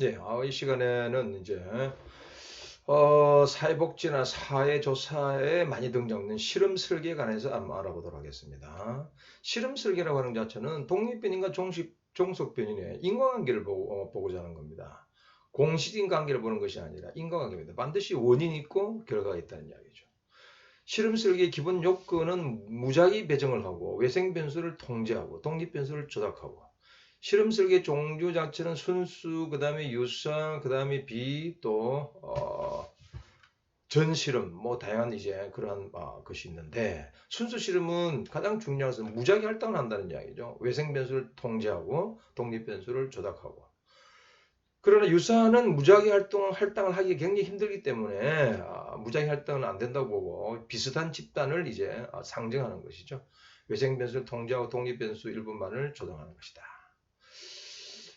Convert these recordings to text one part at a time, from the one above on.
예, 이 시간에는 이제 사회복지나 사회조사에 많이 등장하는 실험 설계에 관해서 한번 알아보도록 하겠습니다. 실험 설계라고 하는 자체는 독립변인과 종속변인의 인과관계를 보고자 하는 겁니다. 공식인 관계를 보는 것이 아니라 인과관계입니다. 반드시 원인이 있고 결과가 있다는 이야기죠. 실험 설계의 기본 요건은 무작위 배정을 하고 외생 변수를 통제하고 독립 변수를 조작하고 실험 설계 종류 자체는 순수, 그 다음에 유사, 그 다음에 비, 또 전실험, 뭐 다양한 이제 그런 것이 있는데 순수 실험은 가장 중요한 것은 무작위 할당을 한다는 이야기죠. 외생 변수를 통제하고 독립 변수를 조작하고. 그러나 유사는 무작위 할당을 하기 굉장히 힘들기 때문에 무작위 할당은 안 된다고 보고 비슷한 집단을 이제 상정하는 것이죠. 외생 변수를 통제하고 독립 변수 일부만을 조정하는 것이다.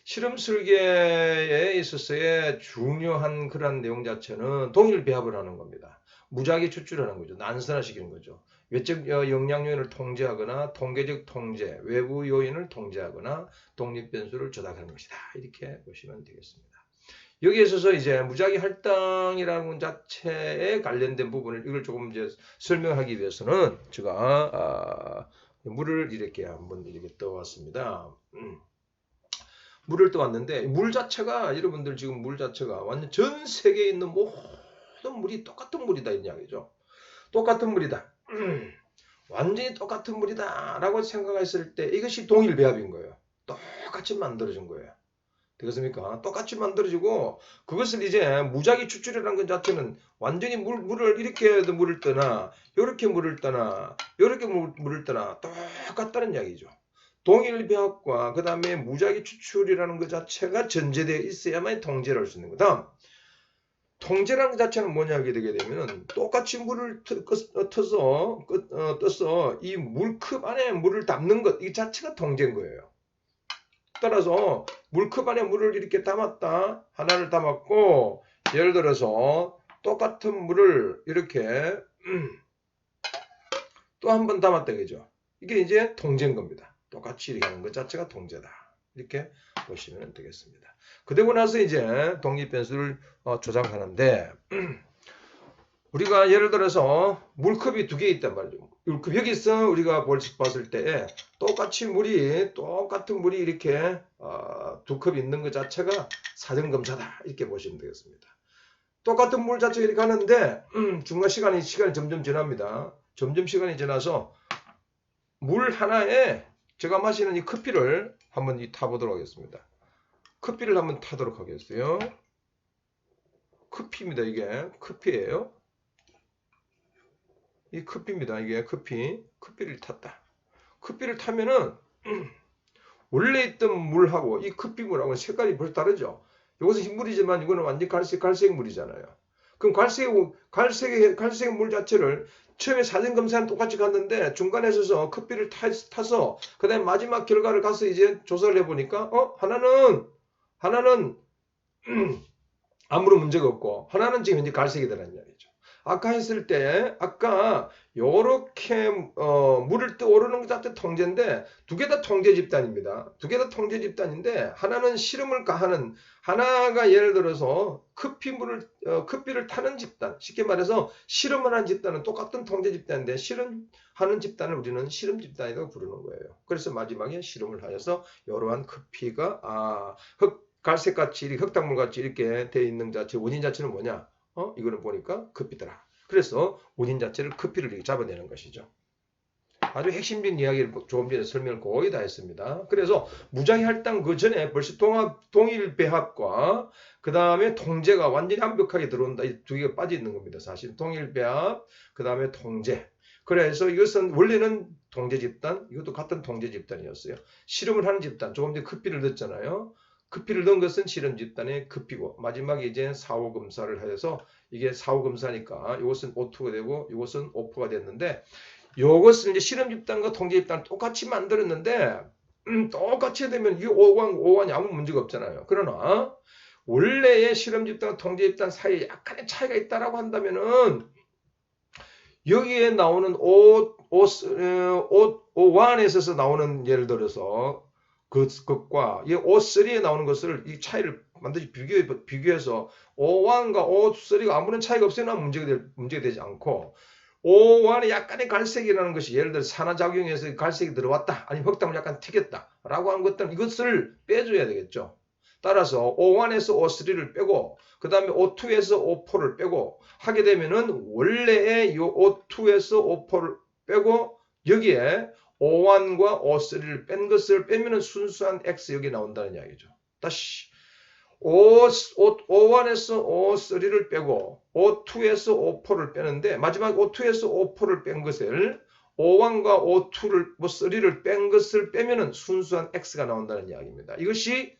실험 설계에 있어서의 중요한 그런 내용 자체는 동일 배합을 하는 겁니다. 무작위 추출하는 거죠. 난선화시키는 거죠. 외적 영향 요인을 통제하거나 통계적 통제, 외부 요인을 통제하거나 독립 변수를 조작하는 것이다. 이렇게 보시면 되겠습니다. 여기에 있어서 이제 무작위 할당이라는 것 자체에 관련된 부분을 이걸 조금 이제 설명하기 위해서는 제가 물을 이렇게 한번 이렇게 떠왔습니다. 물을 떠왔는데 물 자체가 여러분들 지금 물 자체가 완전 전 세계에 있는 모든 물이 똑같은 물이다 이 이야기죠. 똑같은 물이다. 완전히 똑같은 물이다 라고 생각했을 때 이것이 동일 배합인 거예요. 똑같이 만들어진 거예요. 되겠습니까? 똑같이 만들어지고 그것을 이제 무작위 추출이라는 것 자체는 완전히 물을 이렇게 물을 떠나 이렇게 물을 떠나 이렇게 물을 떠나 똑같다는 이야기죠. 동일 배합과 그 다음에 무작위 추출이라는 것 자체가 전제되어 있어야만 통제를 할 수 있는 거다. 통제라는 것 자체는 뭐냐 하게 되게 되면 똑같이 물을 떠서 이 물컵 안에 물을 담는 것 이 자체가 통제인 거예요. 따라서 물컵 안에 물을 이렇게 담았다. 하나를 담았고 예를 들어서 똑같은 물을 이렇게 또 한 번 담았다 그죠? 이게 이제 통제인 겁니다. 똑같이 이렇게 하는 것 자체가 통제다. 이렇게 보시면 되겠습니다. 그러고 나서 이제 독립 변수를 조작하는데 우리가 예를 들어서 물컵이 두 개 있단 말이죠. 물컵 여기서 우리가 봤을 때 똑같이 똑같은 물이 이렇게 두 컵 있는 것 자체가 사정검사다. 이렇게 보시면 되겠습니다. 똑같은 물 자체가 이렇게 가는데 중간 시간이 점점 지납니다. 점점 시간이 지나서 물 하나에 제가 마시는 이 커피를 한번 타보도록 하겠습니다. 커피를 한번 타도록 하겠어요. 커피입니다. 이게 커피예요. 이 커피입니다. 이게 커피를 탔다. 커피를 타면은 원래 있던 물하고 이 커피물하고 색깔이 벌써 다르죠. 이것은 흰물이지만 이거는 완전 갈색 물이잖아요. 그럼 갈색 물 자체를 처음에 사진 검사는 똑같이 갔는데 중간에 있어서 커피를 타서 그다음에 마지막 결과를 가서 이제 조사를 해보니까 하나는 아무런 문제가 없고 하나는 지금 현재 갈색이 되는 이야기죠. 아까 했을 때 아까 요렇게 물을 떠오르는 것 자체 통제인데 두 개 다 통제 집단입니다. 두 개 다 통제 집단인데 하나는 실험을 가하는 하나가 예를 들어서 커피를 타는 집단 쉽게 말해서 실험을 하는 집단은 똑같은 통제 집단인데 실험하는 집단을 우리는 실험 집단이라고 부르는 거예요. 그래서 마지막에 실험을 하여서 이러한 커피가 갈색같이 흙탕물같이 이렇게 되어 있는 자체 원인 자체는 뭐냐? 이거는 보니까 커피더라. 그래서 원인 자체를 커피를 이렇게 잡아내는 것이죠. 아주 핵심적인 이야기를 조금 전에 설명을 거의 다 했습니다. 그래서 무작위 할당 그 전에 벌써 동일 배합과 그 다음에 통제가 완전히 완벽하게 들어온다. 이 두 개가 빠져 있는 겁니다. 사실 동일 배합, 그 다음에 통제. 그래서 이것은 원래는 통제 집단, 이것도 같은 통제 집단이었어요. 실험을 하는 집단, 조금 전에 커피를 넣었잖아요. 커피를 넣은 것은 실험 집단의 커피고 마지막에 이제 사후 검사를 해서 이게 사후 검사니까 이것은 O2가 되고 이것은 O4가 됐는데 이것을 이제 실험 집단과 통제 집단 똑같이 만들었는데 똑같이 되면 이 O1이 아무 문제가 없잖아요. 그러나 원래의 실험 집단과 통제 집단 사이에 약간의 차이가 있다라고 한다면은 여기에 나오는 O1에 있어서 나오는 예를 들어서 것과 이 O3에 나오는 것을 이 차이를 반드시 비교해서 O1과 O3가 아무런 차이가 없으나 문제가 되지 않고 O1에 약간의 갈색이라는 것이 예를 들어 산화작용에서 갈색이 들어왔다 아니면 흑당을 약간 튀겼다 라고 하는 것들은 이것을 빼줘야 되겠죠. 따라서 O1에서 O3를 빼고 그 다음에 O2에서 O4를 빼고 하게 되면은 원래의 이 O2에서 O4를 빼고 여기에 O1과 O3를 뺀 것을 빼면은 순수한 X 여기 나온다는 이야기죠. 다시 O1에서 O3를 빼고 O2에서 O4를 빼는데 마지막 O2에서 O4를 뺀 것을 O1과 O2를 3를 뺀 것을 빼면은 순수한 X가 나온다는 이야기입니다. 이것이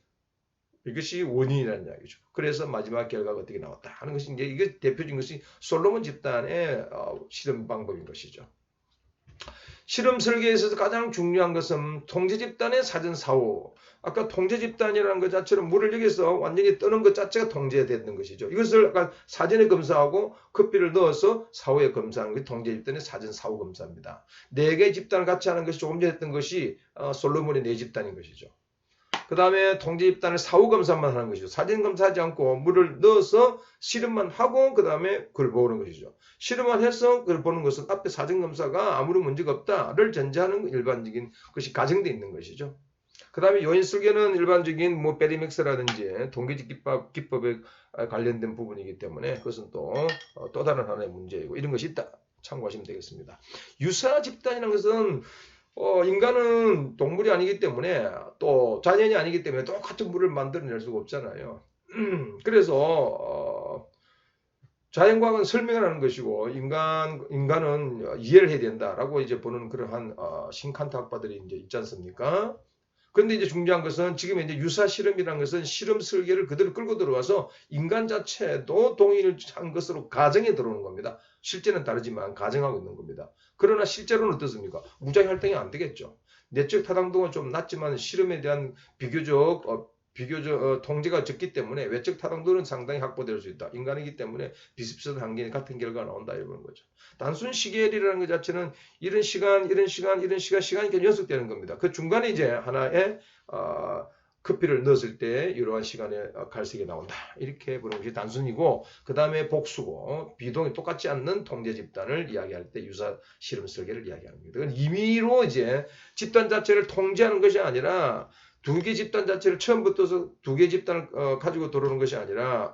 원인이라는 이야기죠. 그래서 마지막 결과가 어떻게 나왔다 하는 것이 이제 이게 대표적인 것이 솔로몬 집단의 실험 방법인 것이죠. 실험 설계에서 가장 중요한 것은 통제 집단의 사전 사후. 아까 통제 집단이라는 것 자체로 물을 여기서 완전히 뜨는 것 자체가 통제되는 것이죠. 이것을 아까 사전에 검사하고 커피를 넣어서 사후에 검사하는 것이 통제 집단의 사전 사후 검사입니다. 4개의 집단을 같이 하는 것이 조금 전에 했던 것이 솔로몬의 4집단인 것이죠. 그 다음에 통제 집단을 사후 검사만 하는 것이죠. 사전 검사하지 않고 물을 넣어서 실험만 하고 그 다음에 그걸 보는 것이죠. 실험만 해서 그걸 보는 것은 앞에 사전 검사가 아무런 문제가 없다를 전제하는 일반적인 것이 가정되어 있는 것이죠. 그 다음에 요인 설계는 일반적인 베리맥스라든지 동계집 기법에 관련된 부분이기 때문에 그것은 또 다른 하나의 문제이고 이런 것이 있다. 참고하시면 되겠습니다. 유사 집단이라는 것은 인간은 동물이 아니기 때문에 또 자연이 아니기 때문에 똑같은 물을 만들어낼 수가 없잖아요. 그래서 자연과학은 설명을 하는 것이고 인간은 이해를 해야 된다라고 이제 보는 그러한 신칸트 학파들이 이제 있지 않습니까? 그런데 이제 중요한 것은 지금 이제 유사 실험이라는 것은 실험 설계를 그대로 끌고 들어와서 인간 자체도 동일한 것으로 가정에 들어오는 겁니다. 실제는 다르지만 가정하고 있는 겁니다. 그러나 실제로는 어떻습니까? 무작위 활동이 안 되겠죠. 내적 타당도가 좀 낮지만 실험에 대한 비교적 통제가 적기 때문에 외적 타당도는 상당히 확보될 수 있다. 인간이기 때문에 비슷비슷한 한계 같은 결과가 나온다 이런 거죠. 단순 시계열이라는 것 자체는 이런 시간이 계속 연속되는 겁니다. 그 중간에 이제 하나의 커피를 넣었을 때 이러한 시간에 갈색이 나온다. 이렇게 보는 것이 단순이고 그 다음에 복수고 비동이 똑같지 않는 통제 집단을 이야기할 때 유사 실험 설계를 이야기합니다. 그건 임의로 이제 집단 자체를 통제하는 것이 아니라 두 개 집단 자체를 처음부터 두 개 집단을 가지고 들어오는 것이 아니라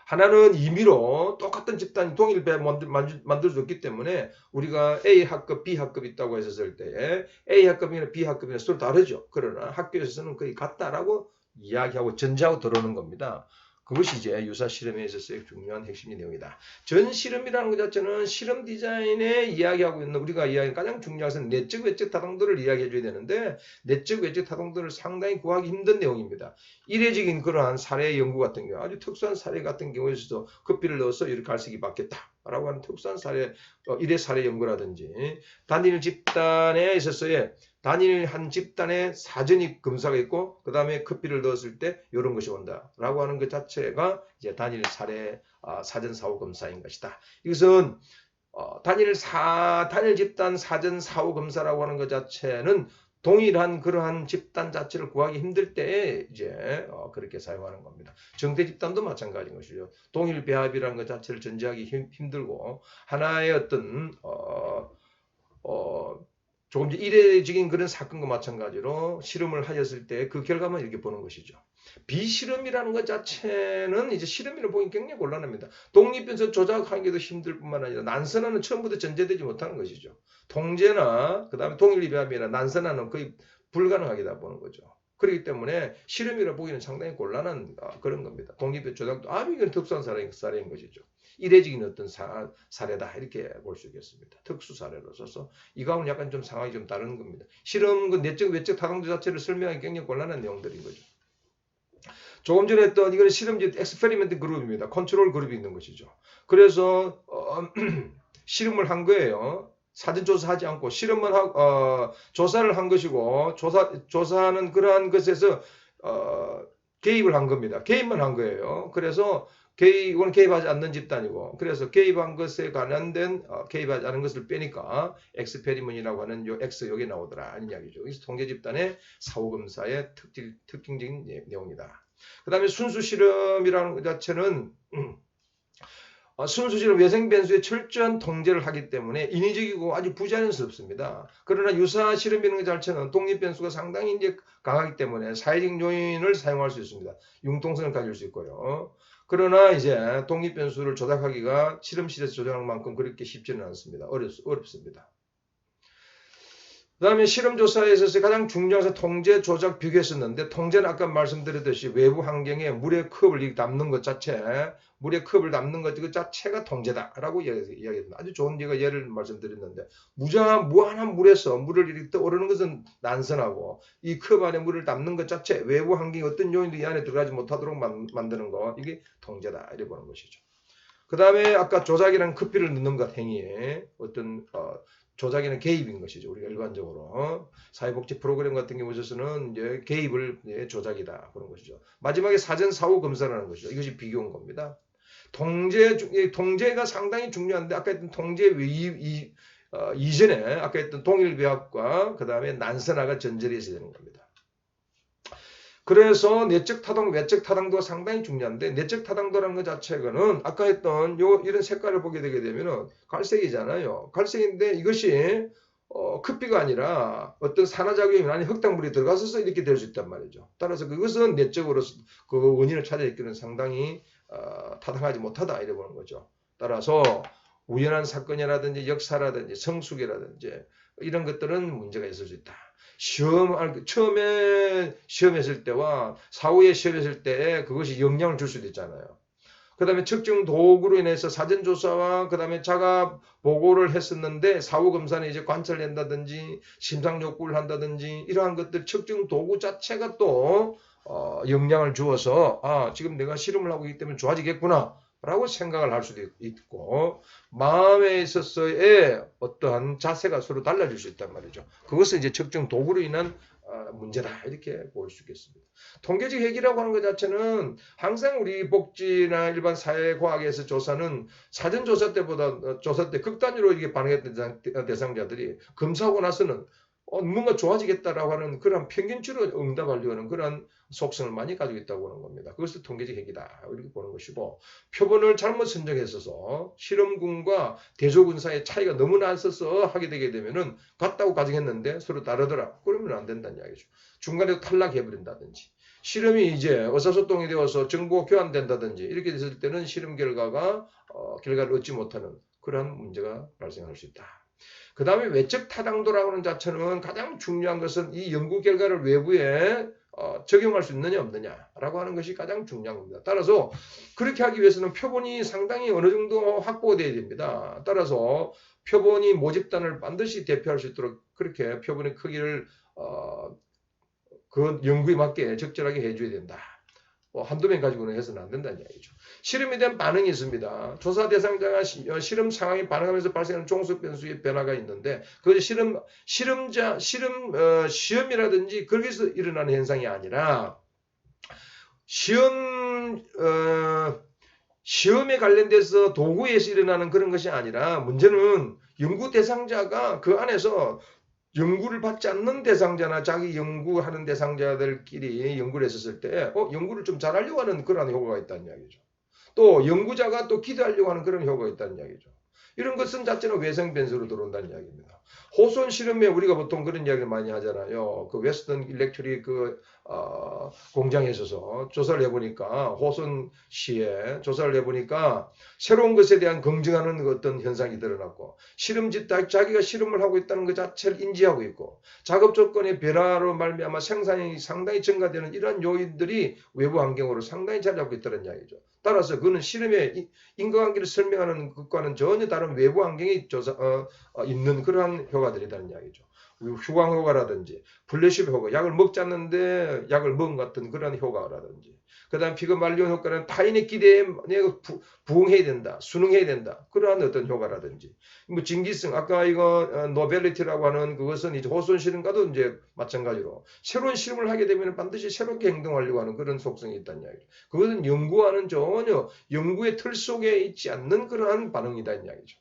하나는 임의로 똑같은 집단이 동일 배 만들어졌기 때문에 우리가 A 학급, B 학급 있다고 했었을 때 A 학급이나 B 학급이나 서로 다르죠. 그러나 학교에서는 거의 같다라고 이야기하고 전제하고 들어오는 겁니다. 그것이 이제 유사 실험에 있어서의 중요한 핵심 내용이다. 전 실험이라는 것 자체는 실험 디자인에 이야기하고 있는 우리가 이야기하는 가장 중요한 것은 내적 외적 타당도를 이야기해 줘야 되는데 내적 외적 타당도를 상당히 구하기 힘든 내용입니다. 이례적인 그러한 사례 연구 같은 경우 아주 특수한 사례 같은 경우에서도 커피를 넣어서 이렇게 갈색이 바뀌었다라고 하는 특수한 사례 일회 사례 연구라든지 단일 집단에 있어서의 단일 한 집단의 사전이 검사가 있고 그 다음에 커피를 넣었을 때 이런 것이 온다라고 하는 것 자체가 이제 단일 사례 사전 사후 검사인 것이다. 이것은 단일 집단 사전 사후 검사라고 하는 것 자체는 동일한 그러한 집단 자체를 구하기 힘들 때에 이제 그렇게 사용하는 겁니다. 정대 집단도 마찬가지인 것이죠. 동일 배합이라는 것 자체를 전제하기 힘들고 하나의 어떤 조금 이례적인 그런 사건과 마찬가지로 실험을 하였을 때 그 결과만 이렇게 보는 것이죠. 비실험이라는 것 자체는 이제 실험이라고 보기 굉장히 곤란합니다. 독립변수 조작하는 게도 힘들 뿐만 아니라 난선화는 처음부터 전제되지 못하는 것이죠. 통제나 그 다음에 동일배합이나 난선화는 거의 불가능하게다 보는 거죠. 그렇기 때문에 실험이라고 보기는 상당히 곤란한 그런 겁니다. 독립변수 조작도 아주 이건 특수한 사례인 것이죠. 이례적인 어떤 사례다 이렇게 볼 수 있겠습니다. 특수 사례로서 이거하고는 약간 좀 상황이 좀 다른 겁니다. 실험 그 내적 외적 타당도 자체를 설명하기 굉장히 곤란한 내용들인 거죠. 조금 전에 했던 이거는 실험지 엑스페리멘트 그룹입니다. 컨트롤 그룹이 있는 것이죠. 그래서 실험을 한 거예요. 사전 조사하지 않고 실험만 조사를 한 것이고 조사하는 그러한 것에서 개입을 한 겁니다. 개입만 한 거예요. 그래서 이건 개입하지 않는 집단이고, 그래서 개입한 것에 관련된 개입하지 않은 것을 빼니까 엑스페리먼이라고 하는 요 X 여기 나오더라 이 이야기죠. 그래서 통계 집단의 사후검사의 특징적인 내용이다. 그 다음에 순수 실험이라는 것 자체는 순수 실험 외생 변수의 철저한 통제를 하기 때문에 인위적이고 아주 부자연스럽습니다. 그러나 유사 실험이라는 것 자체는 독립 변수가 상당히 이제 강하기 때문에 사회적 요인을 사용할 수 있습니다. 융통성을 가질 수 있고요. 그러나 이제 독립 변수를 조작하기가 실험실에서 조작할 만큼 그렇게 쉽지는 않습니다. 어렵습니다. 그 다음에 실험조사에 있어서 가장 중요한 것은 통제, 조작, 비교했었는데 통제는 아까 말씀드렸듯이 외부 환경에 물의 컵을 담는 것 자체, 물의 컵을 담는 것 자체가 통제다라고 이야기합니다. 아주 좋은 예를 말씀드렸는데 무한한 물에서 물을 이렇게 떠오르는 것은 난선하고 이 컵 안에 물을 담는 것 자체, 외부 환경이 어떤 요인도 이 안에 들어가지 못하도록 만드는 거, 이게 통제다 이렇게 보는 것이죠. 그 다음에 아까 조작이라는 커피를 넣는 것 행위에 어떤 조작이나 개입인 것이죠. 우리가 일반적으로 사회복지 프로그램 같은 경우에 있어서는 이제 개입을 조작이다 그런 것이죠. 마지막에 사전 사후 검사라는 것이죠. 이것이 비교한 겁니다. 통제가 상당히 중요한데 아까 했던 통제 이전에 아까 했던 동일배합과 그 다음에 난선화가 전제되어 있어야 되는 겁니다. 그래서 내적 타당, 외적 타당도가 상당히 중요한데 내적 타당도라는 것 자체는 아까 했던 이런 색깔을 보게 되게 되면은 갈색이잖아요. 갈색인데 이것이 커피가 아니라 어떤 산화작용이 아닌 흙탕물이 들어가서 이렇게 될 수 있단 말이죠. 따라서 그것은 내적으로 그 원인을 찾아내기는 상당히 타당하지 못하다 이래 보는 거죠. 따라서 우연한 사건이라든지 역사라든지 성숙이라든지 이런 것들은 문제가 있을 수 있다. 처음에 시험했을 때와 사후에 시험했을 때 그것이 영향을 줄 수도 있잖아요. 그 다음에 측정 도구로 인해서 사전조사와 그 다음에 자가 보고를 했었는데 사후 검사는 이제 관찰한다든지 심상 욕구를 한다든지 이러한 것들 측정 도구 자체가 또 영향을 주어서 지금 내가 실험을 하고 있기 때문에 좋아지겠구나 라고 생각을 할 수도 있고 마음에 있어서의 어떠한 자세가 서로 달라질 수 있단 말이죠. 그것은 이제 측정 도구로 인한 문제다 이렇게 볼 수 있겠습니다. 통계적 핵이라고 하는 것 자체는 항상 우리 복지나 일반 사회과학에서 조사는 사전조사 때보다 조사 때 극단위로 이렇게 반응했던 대상자들이 검사하고 나서는 뭔가 좋아지겠다라고 하는 그런 평균치로 응답하려고 하는 그런 속성을 많이 가지고 있다고 하는 겁니다. 그것을 통계적 핵이다 이렇게 보는 것이고 표본을 잘못 선정했어서 실험군과 대조군 사이의 차이가 너무 났어서 하게 되게 되면은 같다고 가정했는데 서로 다르더라. 그러면 안 된다는 이야기죠. 중간에 탈락해버린다든지 실험이 이제 의사소통이 되어서 정보가 교환된다든지 이렇게 됐을 때는 실험 결과를 얻지 못하는 그러한 문제가 발생할 수 있다. 그 다음에 외적 타당도라고 하는 자체는 가장 중요한 것은 이 연구 결과를 외부에 적용할 수 있느냐 없느냐라고 하는 것이 가장 중요한 겁니다. 따라서 그렇게 하기 위해서는 표본이 상당히 어느 정도 확보되어야 됩니다. 따라서 표본이 모집단을 반드시 대표할 수 있도록 그렇게 표본의 크기를 그 연구에 맞게 적절하게 해줘야 된다. 한두 명 가지고는 해서는 안 된다는 이야기죠. 실험에 대한 반응이 있습니다. 조사 대상자가 실험 상황에 반응하면서 발생하는 종속 변수의 변화가 있는데 그것이 시험이라든지 거기서 일어나는 현상이 아니라 시험에 관련돼서 도구에서 일어나는 그런 것이 아니라 문제는 연구 대상자가 그 안에서 연구를 받지 않는 대상자나 자기 연구하는 대상자들끼리 연구를 했었을 때 연구를 좀 잘하려고 하는 그런 효과가 있다는 이야기죠. 또 연구자가 또 기대하려고 하는 그런 효과가 있다는 이야기죠. 이런 것은 자체는 외생 변수로 들어온다는 이야기입니다. 호손 실험에 우리가 보통 그런 이야기를 많이 하잖아요. 그 웨스턴 일렉트릭 공장에 있어서 조사를 해보니까 호손시에 조사를 해보니까 새로운 것에 대한 긍정하는 어떤 현상이 드러났고 실험지 자기가 실험을 하고 있다는 것 자체를 인지하고 있고 작업 조건의 변화로 말미암아 생산이 상당히 증가되는 이러한 요인들이 외부 환경으로 상당히 자리 잡고 있다는 이야기죠. 따라서 그는 실험의 인과관계를 설명하는 것과는 전혀 다른 외부 환경이 있는 그러한 효과들이라는 이야기죠. 휴강 효과라든지 플래시보 효과, 약을 먹지 않는데 약을 먹은 것 같은 그런 효과라든지, 그 다음 피그말리온 효과는 타인의 기대에 내가 부응해야 된다, 순응해야 된다, 그러한 어떤 효과라든지, 뭐 진기성, 아까 이거 노벨리티라고 하는 그것은 이제 호손 실험과도 이제 마찬가지로 새로운 실험을 하게 되면 반드시 새롭게 행동하려고 하는 그런 속성이 있다는 이야기죠. 그것은 연구와는 전혀 연구의 틀 속에 있지 않는 그러한 반응이다 이 이야기죠.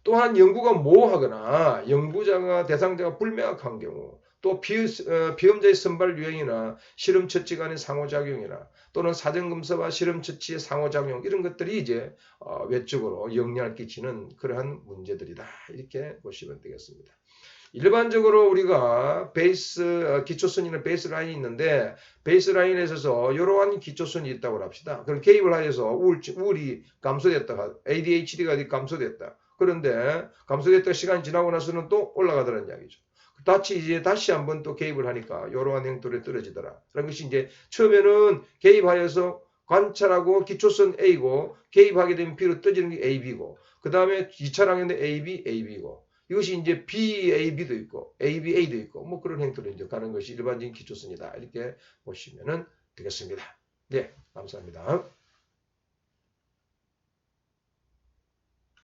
또한 연구가 모호하거나 연구자가 대상자가 불명확한 경우, 또 비험자의 선발 유형이나 실험 처치 간의 상호작용이나 또는 사전검사와 실험 처치의 상호작용, 이런 것들이 이제 외적으로 영향을 끼치는 그러한 문제들이다, 이렇게 보시면 되겠습니다. 일반적으로 우리가 기초선이나 베이스라인이 있는데, 베이스라인에 있어서 이러한 기초선이 있다고 합시다. 그럼 개입을 하여서 우울이 감소됐다, ADHD가 감소됐다. 그런데 감소됐다 시간이 지나고 나서는 또 올라가더라는 이야기죠. 다시 한번 또 개입을 하니까 이러한 행동에 떨어지더라. 그런 것이 이제 처음에는 개입하여서 관찰하고 기초선 A고, 개입하게 되면 B로 떠지는 게 AB고, 그 다음에 2차 항에는 AB, AB고, 이것이 이제 BAB도 있고 ABA도 있고 뭐 그런 행태로 이제 가는 것이 일반적인 기초선이다, 이렇게 보시면 되겠습니다. 네, 감사합니다.